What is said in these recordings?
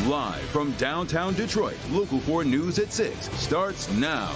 Live from downtown Detroit, Local 4 News at 6 starts now.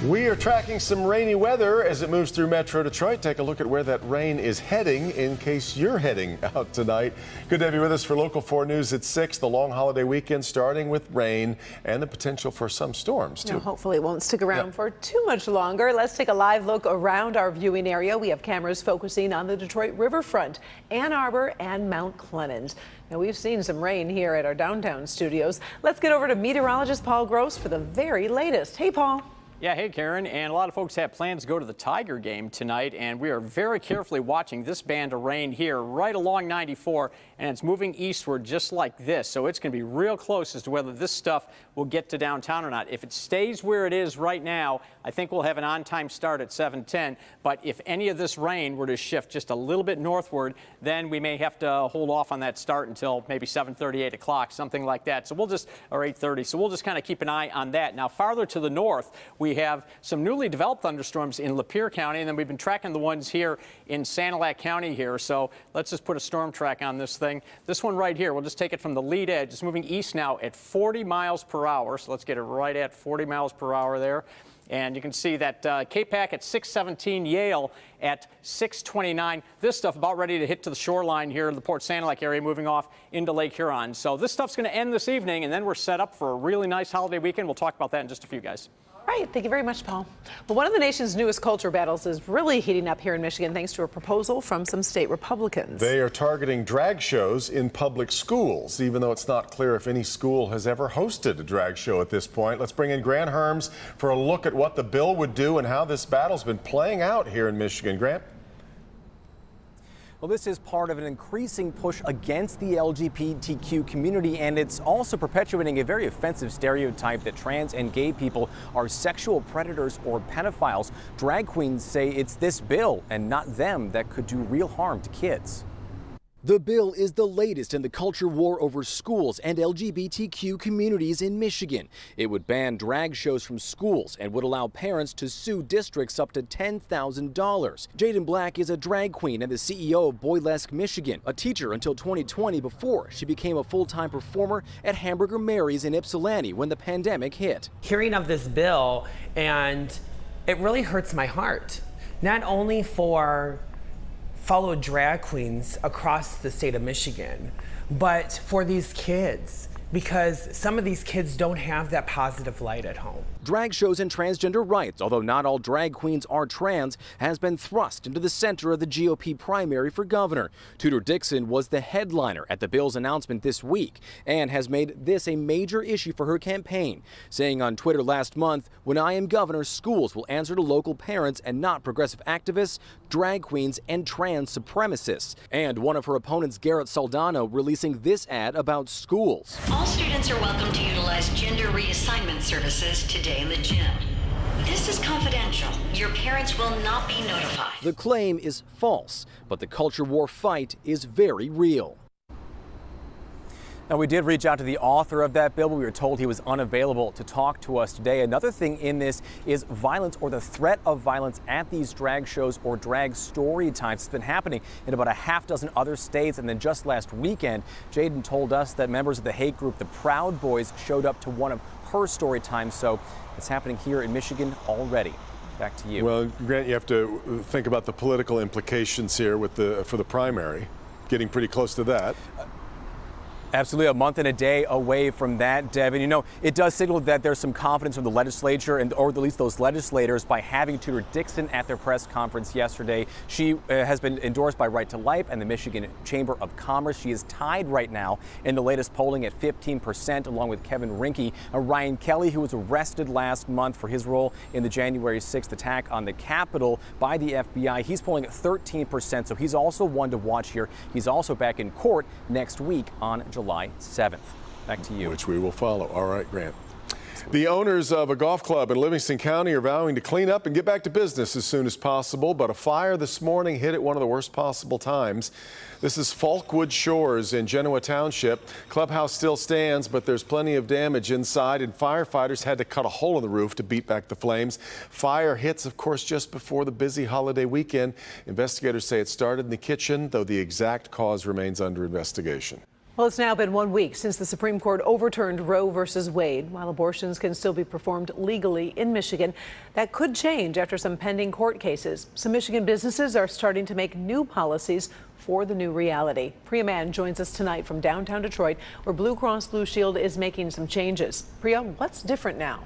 We are tracking some rainy weather as it moves through Metro Detroit. Take a look at where that rain is heading in case you're heading out tonight. Good to have you with us for Local 4 News at 6. The long holiday weekend starting with rain and the potential for some storms, too. Hopefully it won't stick around for too much longer. Let's take a live look around our viewing area. We have cameras focusing on the Detroit riverfront, Ann Arbor, and Mount Clemens. Now, we've seen some rain here at our downtown studios. Let's get over to meteorologist Paul Gross for the very latest. Hey, Paul. Yeah, hey, Karen. And a lot of folks have plans to go to the Tiger game tonight, and we are very carefully watching this band of rain here right along 94, and it's moving eastward just like this. So it's going to be real close as to whether this stuff will get to downtown or not. If it stays where it is right now, I think we'll have an on-time start at 7:10. But if any of this rain were to shift just a little bit northward, then we may have to hold off on that start until maybe 7:30, 8 o'clock, something like that. So we'll just, or 8:30. So we'll just kind of keep an eye on that. Now, farther to the north, we have some newly developed thunderstorms in Lapeer County, and then we've been tracking the ones here in Sanilac County here. So let's just put a storm track on this thing. This one right here, we'll just take it from the lead edge. It's moving east now at 40 miles per hour. So let's get it right at 40 miles per hour there. And you can see that K-Pac at 617, Yale at 629. This stuff about ready to hit to the shoreline here in the Port Sanilac area, moving off into Lake Huron. So this stuff's going to end this evening, and then we're set up for a really nice holiday weekend. We'll talk about that in just a few, guys. All right, thank you very much, Paul. Well, one of the nation's newest culture battles is really heating up here in Michigan thanks to a proposal from some state Republicans. They are targeting drag shows in public schools, even though it's not clear if any school has ever hosted a drag show at this point. Let's bring in Grant Herms for a look at what the bill would do and how this battle's been playing out here in Michigan. Grant? Well, this is part of an increasing push against the LGBTQ community, and it's also perpetuating a very offensive stereotype that trans and gay people are sexual predators or pedophiles. Drag queens say it's this bill and not them that could do real harm to kids. The bill is the latest in the culture war over schools and LGBTQ communities in Michigan. It would ban drag shows from schools and would allow parents to sue districts up to $10,000. Jaden Black is a drag queen and the CEO of Boylesque, Michigan, a teacher until 2020 before she became a full-time performer at Hamburger Mary's in Ypsilanti when the pandemic hit. Hearing of this bill, and it really hurts my heart, not only for fellow drag queens across the state of Michigan, but for these kids, because some of these kids don't have that positive light at home. Drag shows and transgender rights, although not all drag queens are trans, has been thrust into the center of the GOP primary for governor. Tudor Dixon was the headliner at the bill's announcement this week and has made this a major issue for her campaign, saying on Twitter last month, "When I am governor, schools will answer to local parents and not progressive activists, drag queens, and trans supremacists." And one of her opponents, Garrett Soldano, releasing this ad about schools. All students are welcome to utilize gender reassignment services today in the gym. This is confidential. Your parents will not be notified. The claim is false, but the culture war fight is very real. Now, we did reach out to the author of that bill, but we were told he was unavailable to talk to us today. Another thing in this is violence or the threat of violence at these drag shows or drag story times. It's been happening in about a half dozen other states. And then just last weekend, Jaden told us that members of the hate group, the Proud Boys, showed up to one of her story times. So it's happening here in Michigan already. Back to you. Well, Grant, you have to think about the political implications here with for the primary, getting pretty close to that. Absolutely, a month and a day away from that, Devin. You know, it does signal that there's some confidence from the legislature or at least those legislators by having Tudor Dixon at their press conference yesterday. She has been endorsed by Right to Life and the Michigan Chamber of Commerce. She is tied right now in the latest polling at 15%, along with Kevin Rinke. Ryan Kelly, who was arrested last month for his role in the January 6th attack on the Capitol by the FBI. He's polling at 13%, so he's also one to watch here. He's also back in court next week on July 7th. Back to you. Which we will follow. All right, Grant. The owners of a golf club in Livingston County are vowing to clean up and get back to business as soon as possible, but a fire this morning hit at one of the worst possible times. This is Falkwood Shores in Genoa Township. Clubhouse still stands, but there's plenty of damage inside, and firefighters had to cut a hole in the roof to beat back the flames. Fire hits, of course, just before the busy holiday weekend. Investigators say it started in the kitchen, though the exact cause remains under investigation. Well, it's now been 1 week since the Supreme Court overturned Roe versus Wade. While abortions can still be performed legally in Michigan, that could change after some pending court cases. Some Michigan businesses are starting to make new policies for the new reality. Priya Mann joins us tonight from downtown Detroit, where Blue Cross Blue Shield is making some changes. Priya, what's different now?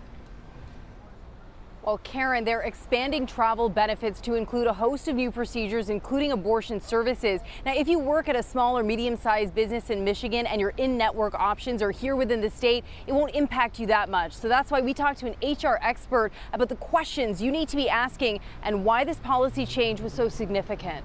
Well, Karen, they're expanding travel benefits to include a host of new procedures, including abortion services. Now, if you work at a small or medium-sized business in Michigan and your in-network options are here within the state, it won't impact you that much. So that's why we talked to an HR expert about the questions you need to be asking and why this policy change was so significant.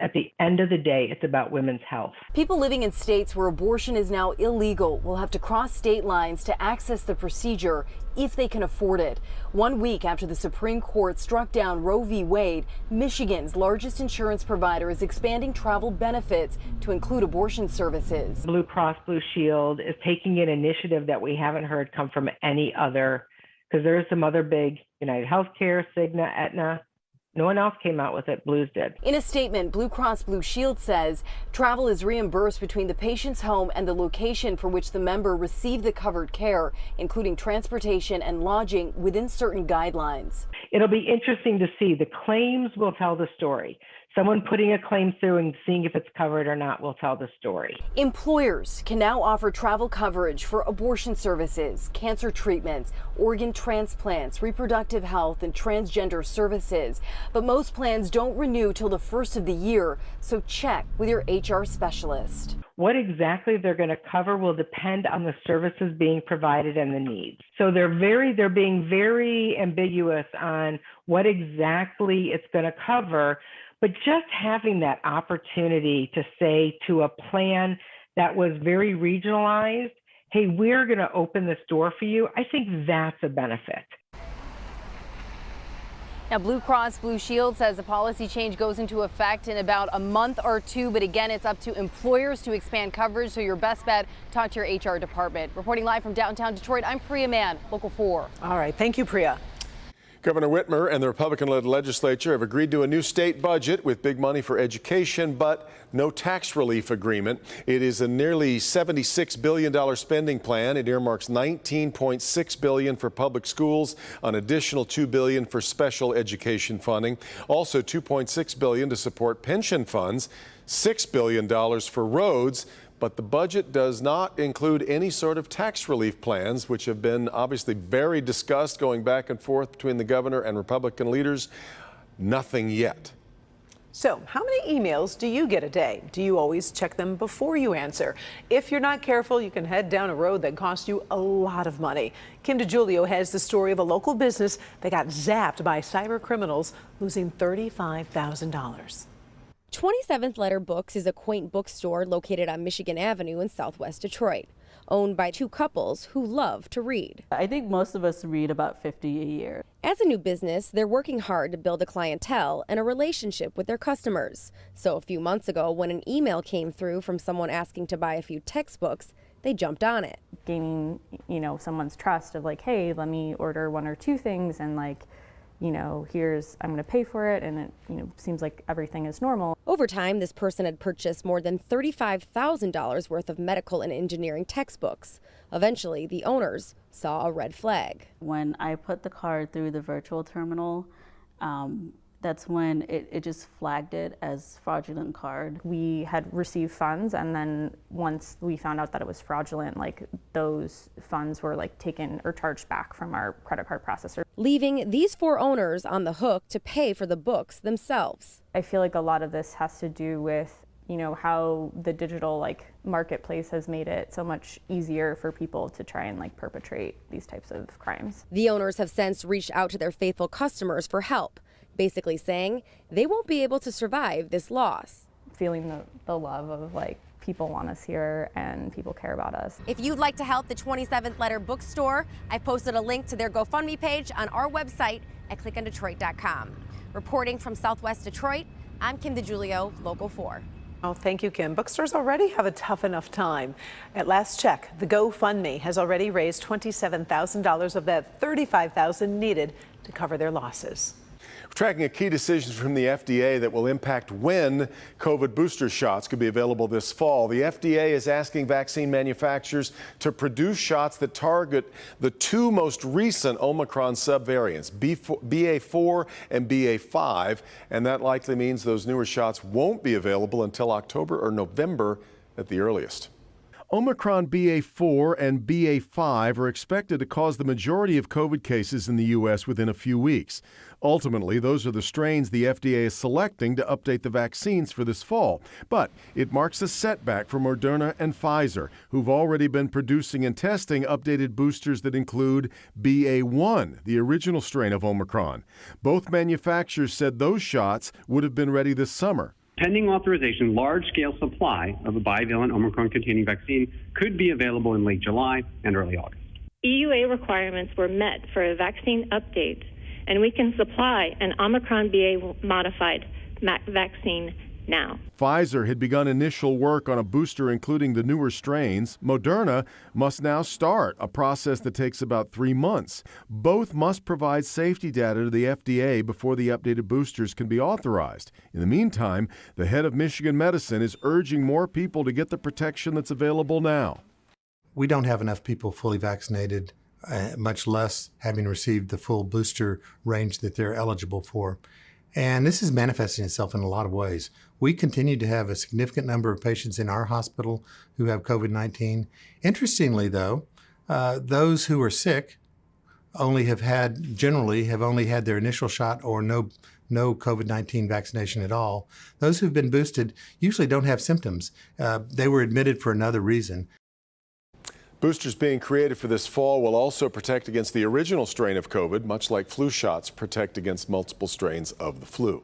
At the end of the day, it's about women's health. People living in states where abortion is now illegal will have to cross state lines to access the procedure if they can afford it. 1 week after the Supreme Court struck down Roe v. Wade, Michigan's largest insurance provider is expanding travel benefits to include abortion services. Blue Cross Blue Shield is taking an initiative that we haven't heard come from any other, because there are some other big, United Healthcare, Cigna, Aetna. No one else came out with it. Blues did. In a statement, Blue Cross Blue Shield says travel is reimbursed between the patient's home and the location for which the member received the covered care, including transportation and lodging within certain guidelines. It'll be interesting to see. The claims will tell the story. Someone putting a claim through and seeing if it's covered or not will tell the story. Employers can now offer travel coverage for abortion services, cancer treatments, organ transplants, reproductive health, and transgender services. But most plans don't renew till the first of the year, so check with your HR specialist. What exactly they're going to cover will depend on the services being provided and the needs. So they're being very ambiguous on what exactly it's going to cover. But just having that opportunity to say to a plan that was very regionalized, hey, we're going to open this door for you, I think that's a benefit. Now, Blue Cross Blue Shield says the policy change goes into effect in about a month or two. But again, it's up to employers to expand coverage. So your best bet, talk to your HR department. Reporting live from downtown Detroit, I'm Priya Mann, Local 4. All right. Thank you, Priya. Governor Whitmer and the Republican-led legislature have agreed to a new state budget with big money for education, but no tax relief agreement. It is a nearly $76 billion spending plan. It earmarks $19.6 billion for public schools, an additional $2 billion for special education funding, also $2.6 billion to support pension funds, $6 billion for roads. But the budget does not include any sort of tax relief plans, which have been obviously very discussed going back and forth between the governor and Republican leaders. Nothing yet. So, how many emails do you get a day? Do you always check them before you answer? If you're not careful, you can head down a road that costs you a lot of money. Kim DeGiulio has the story of a local business that got zapped by cyber criminals, losing $35,000. 27th Letter Books is a quaint bookstore located on Michigan Avenue in southwest Detroit, owned by two couples who love to read. I think most of us read about 50 a year. As a new business, they're working hard to build a clientele and a relationship with their customers. So a few months ago, when an email came through from someone asking to buy a few textbooks, they jumped on it. Gaining, someone's trust of like, hey, let me order one or two things and I'm going to pay for it, and it, seems like everything is normal. Over time, this person had purchased more than $35,000 worth of medical and engineering textbooks. Eventually, the owners saw a red flag. When I put the card through the virtual terminal, that's when it just flagged it as fraudulent card. We had received funds, and then once we found out that it was fraudulent, those funds were taken or charged back from our credit card processor. Leaving these four owners on the hook to pay for the books themselves. I feel like a lot of this has to do with how the digital marketplace has made it so much easier for people to try and perpetrate these types of crimes. The owners have since reached out to their faithful customers for help, basically saying they won't be able to survive this loss. Feeling the love of people want us here and people care about us. If you'd like to help the 27th Letter Bookstore, I posted a link to their GoFundMe page on our website at clickondetroit.com. Reporting from Southwest Detroit, I'm Kim DeGiulio, Local 4. Oh, thank you, Kim. Bookstores already have a tough enough time. At last check, the GoFundMe has already raised $27,000 of that $35,000 needed to cover their losses. Tracking a key decision from the FDA that will impact when COVID booster shots could be available this fall. The FDA is asking vaccine manufacturers to produce shots that target the two most recent Omicron subvariants, BA4 and BA5, and that likely means those newer shots won't be available until October or November at the earliest. Omicron BA4 and BA5 are expected to cause the majority of COVID cases in the U.S. within a few weeks. Ultimately, those are the strains the FDA is selecting to update the vaccines for this fall. But it marks a setback for Moderna and Pfizer, who've already been producing and testing updated boosters that include BA1, the original strain of Omicron. Both manufacturers said those shots would have been ready this summer. Pending authorization, large-scale supply of a bivalent Omicron-containing vaccine could be available in late July and early August. EUA requirements were met for a vaccine update, and we can supply an Omicron BA-modified vaccine now. Pfizer had begun initial work on a booster including the newer strains. Moderna must now start, a process that takes about 3 months. Both must provide safety data to the FDA before the updated boosters can be authorized. In the meantime, the head of Michigan Medicine is urging more people to get the protection that's available now. We don't have enough people fully vaccinated, much less having received the full booster range that they're eligible for. And this is manifesting itself in a lot of ways. We continue to have a significant number of patients in our hospital who have COVID-19. Interestingly, though, those who are sick generally have only had their initial shot or no COVID-19 vaccination at all. Those who've been boosted usually don't have symptoms. They were admitted for another reason. Boosters being created for this fall will also protect against the original strain of COVID, much like flu shots protect against multiple strains of the flu.